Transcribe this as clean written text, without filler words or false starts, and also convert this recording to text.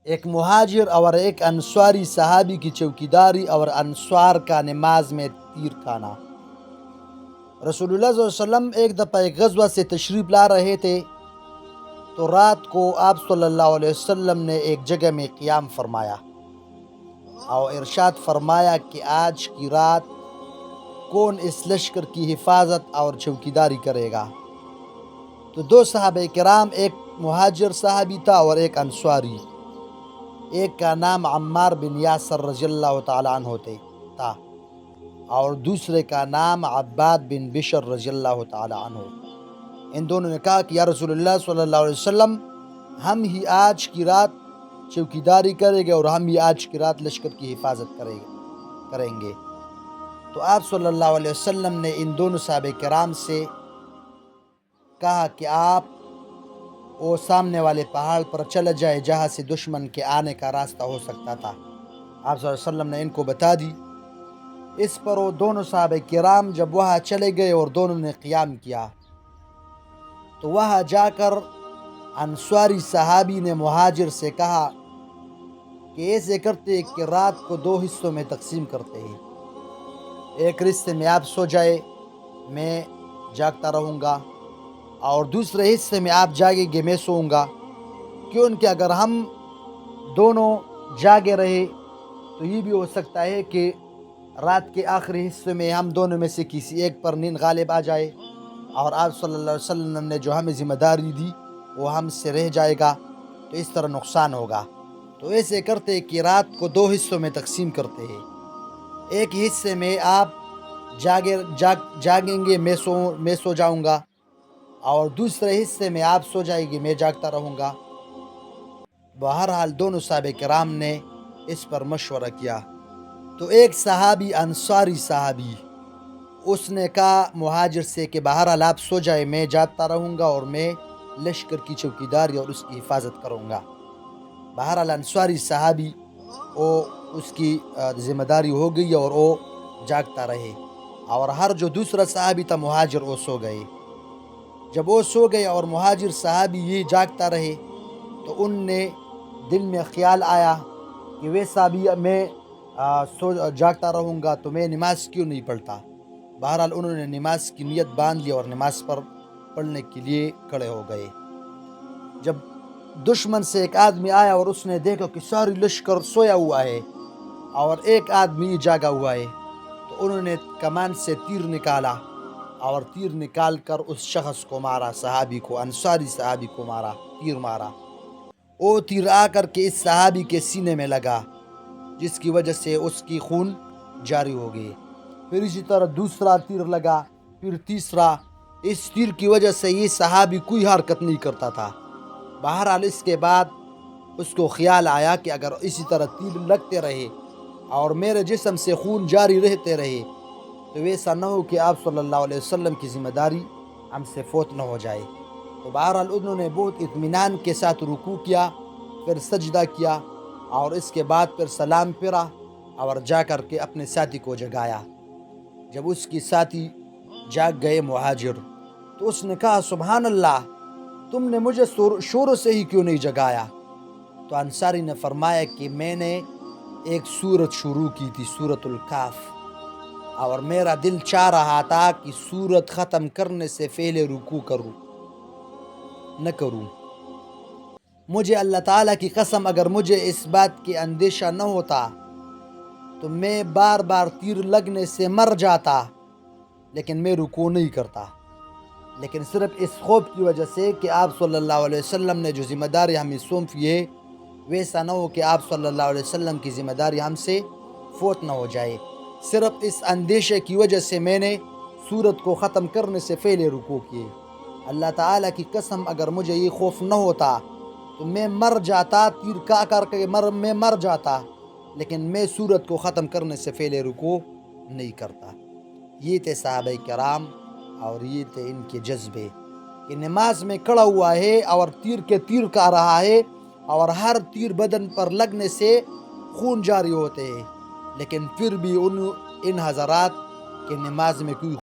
ایک مہاجر اور ایک انصاری صحابی کی چوکیداری اور انصار کا نماز میں تیر کھانا۔ رسول اللہ صلی اللہ علیہ وسلم ایک دفعہ ایک غزوہ سے تشریف لا رہے تھے تو رات کو آپ صلی اللہ علیہ وسلم نے ایک جگہ میں قیام فرمایا اور ارشاد فرمایا کہ آج کی رات کون اس لشکر کی حفاظت اور چوکیداری کرے گا؟ تو دو صحابہ کرام، ایک مہاجر صحابی تھا اور ایک انصاری۔ ایک کا نام عمار بن یاسر رضی اللہ تعالیٰ عنہ تھا اور دوسرے کا نام عباد بن بشر رضی اللہ تعالیٰ عنہ۔ ان دونوں نے کہا کہ یا رسول اللہ صلی اللہ علیہ وسلم، ہم ہی آج کی رات چوکیداری کریں گے اور ہم ہی آج کی رات لشکر کی حفاظت کریں گے۔ تو آپ صلی اللہ علیہ وسلم نے ان دونوں صحابہ کرام سے کہا کہ آپ وہ سامنے والے پہاڑ پر چلے جائے جہاں سے دشمن کے آنے کا راستہ ہو سکتا تھا۔ آپ صلی اللہ علیہ وسلم نے ان کو بتا دی۔ اس پر وہ دونوں صحابہ کرام جب وہاں چلے گئے اور دونوں نے قیام کیا تو وہاں جا کر انصاری صحابی نے مہاجر سے کہا کہ ایسے کرتے کہ رات کو دو حصوں میں تقسیم کرتے ہیں، ایک حصے میں آپ سو جائے، میں جاگتا رہوں گا، اور دوسرے حصے میں آپ جاگیں گے، میں سوؤں گا، کیونکہ اگر ہم دونوں جاگے رہے تو یہ بھی ہو سکتا ہے کہ رات کے آخری حصے میں ہم دونوں میں سے کسی ایک پر نیند غالب آ جائے اور آپ صلی اللہ علیہ وسلم نے جو ہمیں ذمہ داری دی وہ ہم سے رہ جائے گا، تو اس طرح نقصان ہوگا۔ تو ایسے کرتے کہ رات کو دو حصوں میں تقسیم کرتے ہیں، ایک حصے میں آپ جاگیں گے، میں سو جاؤں گا، اور دوسرے حصے میں آپ سو جائیں گے، میں جاگتا رہوں گا۔ بہرحال دونوں صحابہ کرام نے اس پر مشورہ کیا تو ایک صحابی، انصاری صحابی، اس نے کہا مہاجر سے کہ بہرحال آپ سو جائے، میں جاگتا رہوں گا اور میں لشکر کی چوکیداری اور اس کی حفاظت کروں گا۔ بہرحال انصاری صحابی اس کی ذمہ داری ہو گئی اور وہ جاگتا رہے، اور ہر جو دوسرا صحابی تھا مہاجر، وہ سو گئے۔ جب وہ سو گئے اور مہاجر صحابی یہ جاگتا رہے تو ان نے دل میں خیال آیا کہ ویسا بھی میں جاگتا رہوں گا تو میں نماز کیوں نہیں پڑھتا۔ بہرحال انہوں نے نماز کی نیت باندھ لی اور نماز پر پڑھنے کے لیے کھڑے ہو گئے۔ جب دشمن سے ایک آدمی آیا اور اس نے دیکھا کہ ساری لشکر سویا ہوا ہے اور ایک آدمی جاگا ہوا ہے، تو انہوں نے کمان سے تیر نکالا اور تیر نکال کر اس شخص کو مارا، صحابی کو، انصاری صحابی کو مارا، تیر مارا۔ وہ تیر آ کر کے اس صحابی کے سینے میں لگا، جس کی وجہ سے اس کی خون جاری ہو گئی۔ پھر اسی طرح دوسرا تیر لگا، پھر تیسرا۔ اس تیر کی وجہ سے یہ صحابی کوئی حرکت نہیں کرتا تھا۔ بہرحال اس کے بعد اس کو خیال آیا کہ اگر اسی طرح تیر لگتے رہے اور میرے جسم سے خون جاری رہتے رہے تو ویسا نہ ہو کہ آپ صلی اللہ علیہ وسلم کی ذمہ داری ہم سے فوت نہ ہو جائے۔ تو بہرحال انہوں نے بہت اطمینان کے ساتھ رکوع کیا، پھر سجدہ کیا، اور اس کے بعد پھر سلام پھرا اور جا کر کے اپنے ساتھی کو جگایا۔ جب اس کی ساتھی جاگ گئے مہاجر، تو اس نے کہا سبحان اللہ، تم نے مجھے شروع سے ہی کیوں نہیں جگایا؟ تو انصاری نے فرمایا کہ میں نے ایک سورت شروع کی تھی، سورت الکاف، اور میرا دل چاہ رہا تھا کہ سورت ختم کرنے سے پہلے رکوع نہ کروں۔ مجھے اللہ تعالیٰ کی قسم اگر مجھے اس بات کی اندیشہ نہ ہوتا تو میں بار بار تیر لگنے سے مر جاتا، لیکن میں رکوع نہیں کرتا۔ لیکن صرف اس خوف کی وجہ سے کہ آپ صلی اللہ علیہ وسلم نے جو ذمہ داری ہمیں سونپی ہے ویسا نہ ہو کہ آپ صلی اللہ علیہ وسلم کی ذمہ داری ہم سے فوت نہ ہو جائے، صرف اس اندیشے کی وجہ سے میں نے سورت کو ختم کرنے سے پہلے رکوع کیے۔ اللہ تعالیٰ کی قسم اگر مجھے یہ خوف نہ ہوتا تو میں مر جاتا، تیر کا کر کے میں مر جاتا، لیکن میں سورت کو ختم کرنے سے پہلے رکوع نہیں کرتا۔ یہ تھے صحابہ کرام اور یہ تھے ان کے جذبے کہ نماز میں کھڑا ہوا ہے اور تیر کا رہا ہے اور ہر تیر بدن پر لگنے سے خون جاری ہوتے ہیں، لیکن پھر بھی ان حضرات کے نماز میں کوئی